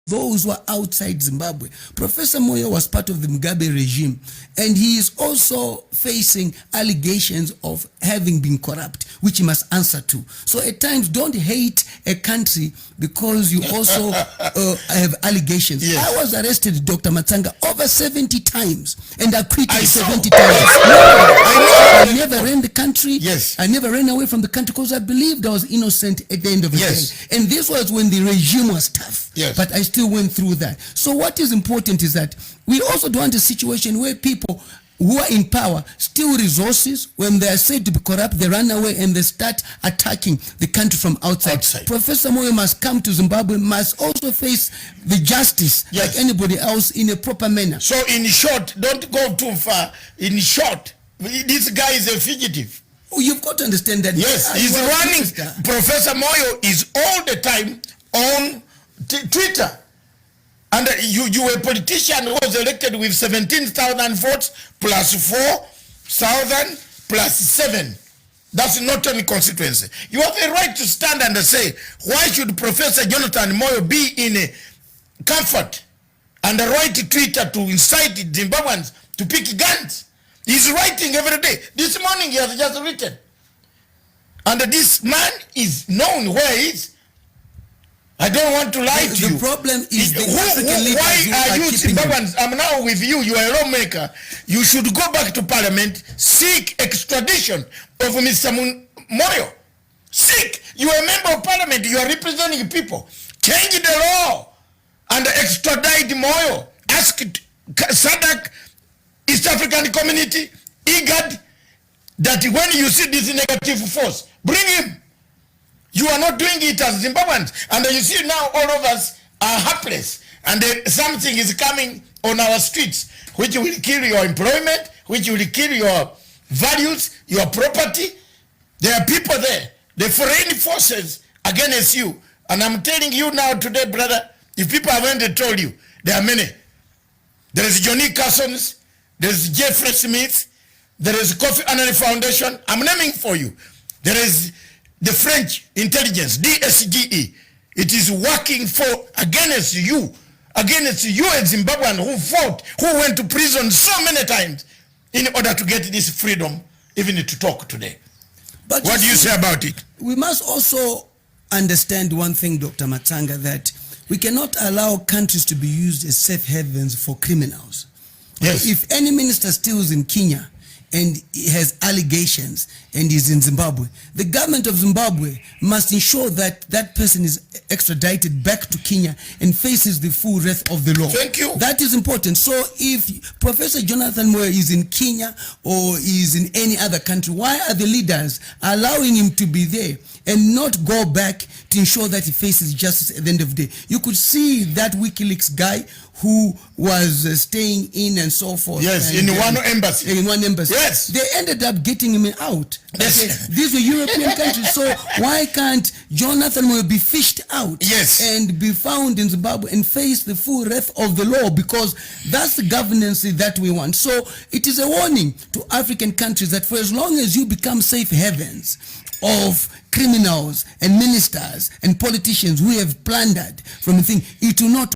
those who are outside Zimbabwe. Professor Moyo was part of the Mugabe regime, and he is also facing allegations of having been corrupt, which he must answer to. So at times, don't hate a country because you also have allegations. Yes. I was arrested, Dr. Matsanga, over 70 times, and acquitted 70 times. I never ran the country. Yes. I never ran away from the country because I believed I was innocent at the end of the day. And this was when the regime was tough. Yes. But I still went through that. So what is important is that we also don't want a situation where people who are in power steal resources. When they are said to be corrupt, they run away and they start attacking the country from outside. Professor Moyo must come to Zimbabwe, must also face the justice like anybody else in a proper manner. So in short, don't go too far. In short, this guy is a fugitive. Oh, you've got to understand that. Yes, he's running. Professor Moyo is all the time on Twitter. And you were a politician who was elected with 17,000 votes plus 4,000 plus 7. That's not only constituency. You have a right to stand and say, why should Professor Jonathan Moyo be in a comfort and write Twitter to incite Zimbabweans to pick guns? He's writing every day. This morning he has just written. And this man is known where he is. I don't want to lie to you. The problem is why are you Zimbabweans? I'm now with you. You are a lawmaker. You should go back to parliament, seek extradition of Mr. Moyo. Seek. You are a member of parliament. You are representing people. Change the law and extradite Moyo. Ask SADC, East African Community, IGAD, that when you see this negative force, bring him. You are not doing it as Zimbabweans. And you see now all of us are helpless. And something is coming on our streets, which will kill your employment, which will kill your values, your property. There are people there. The foreign forces against you. And I'm telling you now today, brother, if people haven't told you, there are many. There is Johnny Carson's, there is Jeffrey Smith, there is Kofi Annan Foundation. I'm naming for you. There is the French intelligence, DSGE. It is working against you as Zimbabwean who fought, who went to prison so many times in order to get this freedom, even to talk today. But what do you say about it? We must also understand one thing, Dr. Matsanga, that we cannot allow countries to be used as safe havens for criminals. Yes. If any minister steals in Kenya and he has allegations and is in Zimbabwe, the government of Zimbabwe must ensure that that person is extradited back to Kenya and faces the full wrath of the law. Thank you. That is important. So if Professor Jonathan Moyo is in Kenya or is in any other country, why are the leaders allowing him to be there and not go back to ensure that he faces justice at the end of the day? You could see that WikiLeaks guy who was staying in and so forth. Yes, and, in one embassy. In one embassy. Yes. They ended up getting him out. Yes. These were European countries. So why can't Jonathan Moyo be fished out? Yes. And be found in Zimbabwe and face the full wrath of the law? Because that's the governance that we want. So it is a warning to African countries that for as long as you become safe havens of criminals and ministers and politicians who have plundered from the thing, it will not